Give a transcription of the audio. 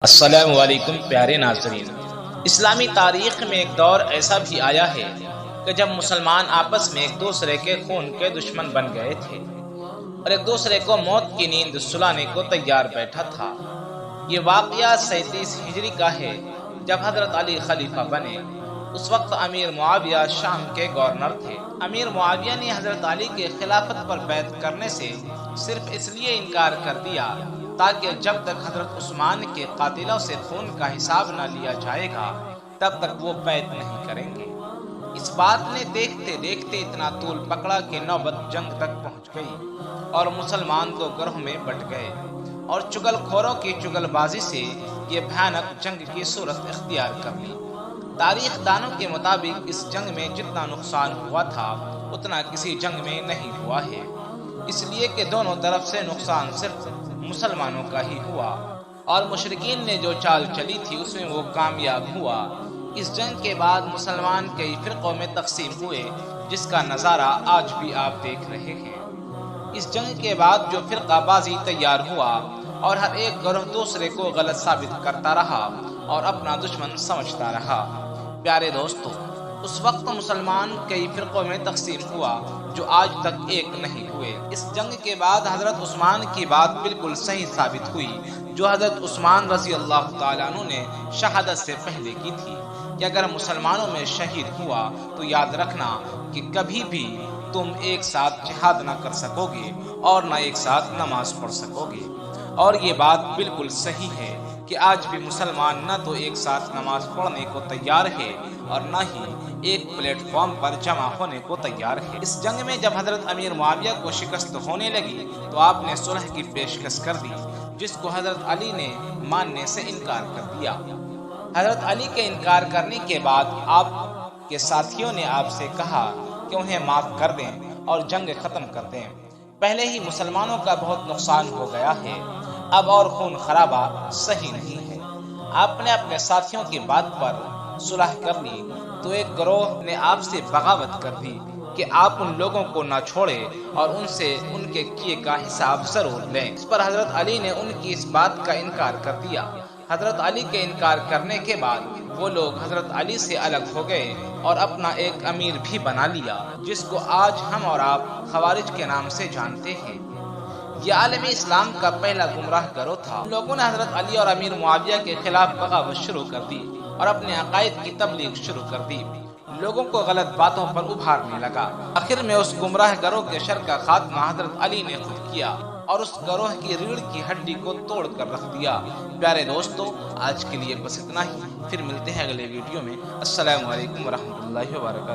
السلام علیکم پیارے ناظرین، اسلامی تاریخ میں ایک دور ایسا بھی آیا ہے کہ جب مسلمان آپس میں ایک دوسرے کے خون کے دشمن بن گئے تھے اور ایک دوسرے کو موت کی نیند سلانے کو تیار بیٹھا تھا۔ یہ واقعہ 37 ہجری کا ہے، جب حضرت علی خلیفہ بنے۔ اس وقت امیر معاویہ شام کے گورنر تھے۔ امیر معاویہ نے حضرت علی کے خلافت پر بیعت کرنے سے صرف اس لیے انکار کر دیا تاکہ جب تک حضرت عثمان کے قاتلوں سے خون کا حساب نہ لیا جائے گا تب تک وہ بیعت نہیں کریں گے۔ اس بات نے دیکھتے دیکھتے اتنا طول پکڑا کہ نوبت جنگ تک پہنچ گئی اور مسلمان دو گروہ میں بٹ گئے اور چگل خوروں کی چگل بازی سے یہ بھیانک جنگ کی صورت اختیار کر لی۔ تاریخ دانوں کے مطابق اس جنگ میں جتنا نقصان ہوا تھا اتنا کسی جنگ میں نہیں ہوا ہے، اس لیے کہ دونوں طرف سے نقصان صرف مسلمانوں کا ہی ہوا اور مشرکین نے جو چال چلی تھی اس میں وہ کامیاب ہوا۔ اس جنگ کے بعد مسلمان کئی فرقوں میں تقسیم ہوئے، جس کا نظارہ آج بھی آپ دیکھ رہے ہیں۔ اس جنگ کے بعد جو فرقہ بازی تیار ہوا اور ہر ایک گروہ دوسرے کو غلط ثابت کرتا رہا اور اپنا دشمن سمجھتا رہا۔ پیارے دوستو، اس وقت مسلمان کئی فرقوں میں تقسیم ہوا جو آج تک ایک نہیں ہوئے۔ اس جنگ کے بعد حضرت عثمان کی بات بالکل صحیح ثابت ہوئی جو حضرت عثمان رضی اللہ تعالیٰ عنہ نے شہادت سے پہلے کی تھی کہ اگر مسلمانوں میں شہید ہوا تو یاد رکھنا کہ کبھی بھی تم ایک ساتھ جہاد نہ کر سکو گے اور نہ ایک ساتھ نماز پڑھ سکو گے۔ اور یہ بات بالکل صحیح ہے کہ آج بھی مسلمان نہ تو ایک ساتھ نماز پڑھنے کو تیار ہے اور نہ ہی ایک پلیٹ فارم پر جمع ہونے کو تیار ہے۔ اس جنگ میں جب حضرت امیر معاویہ کو شکست ہونے لگی تو آپ نے صلح کی پیشکش کر دی، جس کو حضرت علی نے ماننے سے انکار کر دیا۔ حضرت علی کے انکار کرنے کے بعد آپ کے ساتھیوں نے آپ سے کہا کہ انہیں معاف کر دیں اور جنگ ختم کر دیں۔ پہلے ہی مسلمانوں کا بہت نقصان ہو گیا ہے، اب اور خون خرابہ صحیح نہیں ہے۔ آپ نے اپنے ساتھیوں کی بات پر صلح کر لی تو ایک گروہ نے آپ سے بغاوت کر دی کہ آپ ان لوگوں کو نہ چھوڑیں اور ان سے ان کے کیے کا حساب ضرور لیں۔ اس پر حضرت علی نے ان کی اس بات کا انکار کر دیا۔ حضرت علی کے انکار کرنے کے بعد وہ لوگ حضرت علی سے الگ ہو گئے اور اپنا ایک امیر بھی بنا لیا، جس کو آج ہم اور آپ خوارج کے نام سے جانتے ہیں۔ یہ عالم اسلام کا پہلا گمراہ گروہ تھا۔ لوگوں نے حضرت علی اور امیر معاویہ کے خلاف بغاوت شروع کر دی اور اپنے عقائد کی تبلیغ شروع کر دی، لوگوں کو غلط باتوں پر ابھارنے لگا۔ آخر میں اس گمراہ گروہ کے شر کا خاتمہ حضرت علی نے خود کیا اور اس گروہ کی ریڑھ کی ہڈی کو توڑ کر رکھ دیا۔ پیارے دوستو، آج کے لیے بس اتنا ہی، پھر ملتے ہیں اگلے ویڈیو میں۔ السلام علیکم ورحمۃ اللہ وبرکاتہ۔